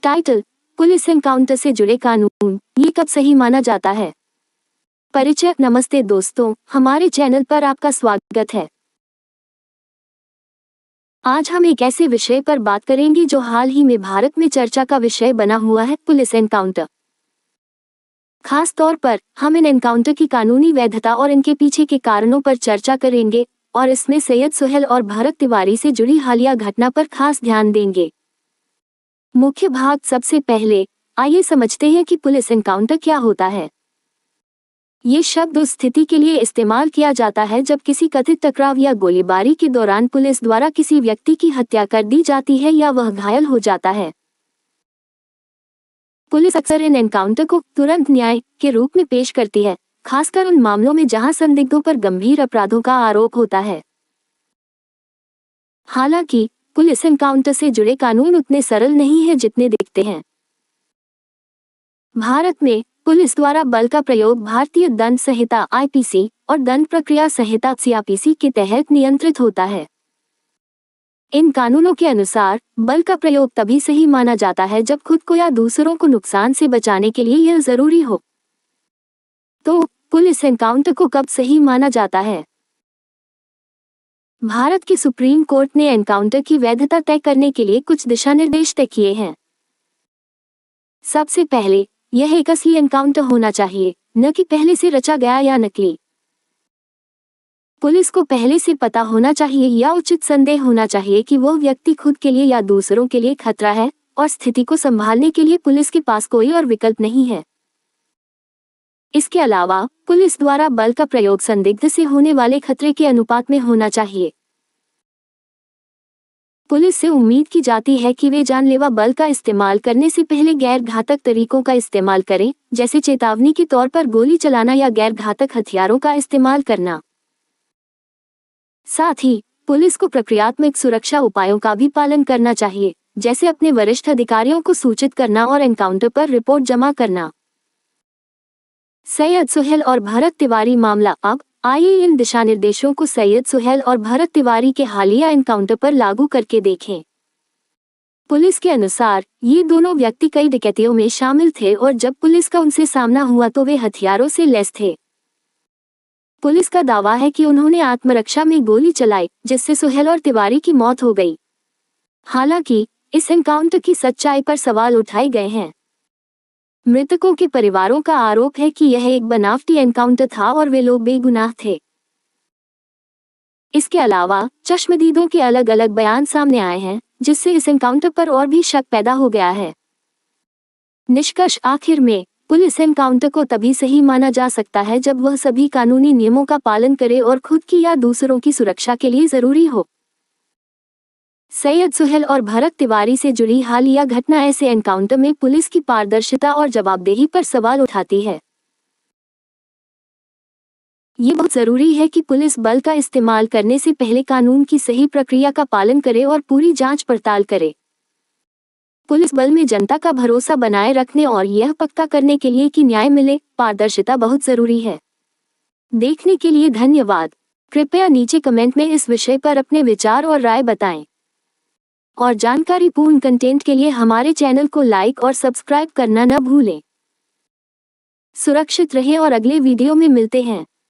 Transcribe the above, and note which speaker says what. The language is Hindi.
Speaker 1: टाइटल: पुलिस एनकाउंटर से जुड़े कानून, ये कब सही माना जाता है? परिचय: नमस्ते दोस्तों, हमारे चैनल पर आपका स्वागत है। आज हम एक ऐसे विषय पर बात करेंगे जो हाल ही में भारत में चर्चा का विषय बना हुआ है, पुलिस एनकाउंटर। खास तौर पर हम इन एनकाउंटर की कानूनी वैधता और इनके पीछे के कारणों पर चर्चा करेंगे और इसमें सैयद सुहेल और भरत तिवारी से जुड़ी हालिया घटना पर खास ध्यान देंगे। मुख्य भाग: सबसे पहले आइए समझते हैं कि पुलिस एनकाउंटर क्या होता है। ये शब्द उस स्थिति के लिए इस्तेमाल किया जाता है जब किसी कथित टकराव या गोलीबारी के दौरान पुलिस द्वारा किसी व्यक्ति की हत्या कर दी जाती है या वह घायल हो जाता है। पुलिस अक्सर इन एनकाउंटर को तुरंत न्याय के रूप में पेश करती है, खासकर उन मामलों में जहां संदिग्धों पर गंभीर अपराधों का आरोप होता है। हालांकि पुलिस एनकाउंटर से जुड़े कानून उतने सरल नहीं हैं जितने दिखते हैं। भारत में पुलिस द्वारा बल का प्रयोग भारतीय दंड संहिता (आईपीसी) और दंड प्रक्रिया संहिता (सीआरपीसी) के तहत नियंत्रित होता है। इन कानूनों के अनुसार बल का प्रयोग तभी सही माना जाता है जब खुद को या दूसरों को नुकसान से बचाने के लिए यह जरूरी हो। तो पुलिस एनकाउंटर को कब सही माना जाता है? भारत की सुप्रीम कोर्ट ने एनकाउंटर की वैधता तय करने के लिए कुछ दिशा निर्देश तय किए हैं। सबसे पहले, यह एक असली एनकाउंटर होना चाहिए, न कि पहले से रचा गया या नकली। पुलिस को पहले से पता होना चाहिए या उचित संदेह होना चाहिए कि वह व्यक्ति खुद के लिए या दूसरों के लिए खतरा है और स्थिति को संभालने के लिए पुलिस के पास कोई और विकल्प नहीं है। इसके अलावा पुलिस द्वारा बल का प्रयोग संदिग्ध से होने वाले खतरे के अनुपात में होना चाहिए। पुलिस से उम्मीद की जाती है कि वे जानलेवा बल का इस्तेमाल करने से पहले गैर घातक तरीकों का इस्तेमाल करें, जैसे चेतावनी के तौर पर गोली चलाना या गैर घातक हथियारों का इस्तेमाल करना। साथ ही पुलिस को प्रक्रियात्मक सुरक्षा उपायों का भी पालन करना चाहिए, जैसे अपने वरिष्ठ अधिकारियों को सूचित करना और एनकाउंटर पर रिपोर्ट जमा करना। सैयद सुहेल और भरत तिवारी मामला। अब आइए इन दिशानिर्देशों को सैयद सुहेल और भरत तिवारी के हालिया एनकाउंटर पर लागू करके देखें। पुलिस के अनुसार ये दोनों व्यक्ति कई डकैतियों में शामिल थे और जब पुलिस का उनसे सामना हुआ तो वे हथियारों से लैस थे। पुलिस का दावा है कि उन्होंने आत्मरक्षा में गोली चलाई, जिससे सुहेल और तिवारी की मौत हो गई। हालांकि इस एनकाउंटर की सच्चाई पर सवाल उठाए गए हैं। मृतकों के परिवारों का आरोप है कि यह एक बनावटी एनकाउंटर था और वे लोग बेगुनाह थे। इसके अलावा चश्मदीदों के अलग अलग बयान सामने आए हैं, जिससे इस एनकाउंटर पर और भी शक पैदा हो गया है। निष्कर्ष: आखिर में पुलिस एनकाउंटर को तभी सही माना जा सकता है जब वह सभी कानूनी नियमों का पालन करे और खुद की या दूसरों की सुरक्षा के लिए जरूरी हो। सैयद सुहेल और भरत तिवारी से जुड़ी हालिया घटना ऐसे एनकाउंटर में पुलिस की पारदर्शिता और जवाबदेही पर सवाल उठाती है। ये बहुत जरूरी है कि पुलिस बल का इस्तेमाल करने से पहले कानून की सही प्रक्रिया का पालन करे और पूरी जांच पड़ताल करे। पुलिस बल में जनता का भरोसा बनाए रखने और यह पक्का करने के लिए कि न्याय मिले, पारदर्शिता बहुत जरूरी है। देखने के लिए धन्यवाद। कृपया नीचे कमेंट में इस विषय पर अपने विचार और राय बताएं। और जानकारीपूर्ण कंटेंट के लिए हमारे चैनल को लाइक और सब्सक्राइब करना न भूलें। सुरक्षित रहें और अगले वीडियो में मिलते हैं।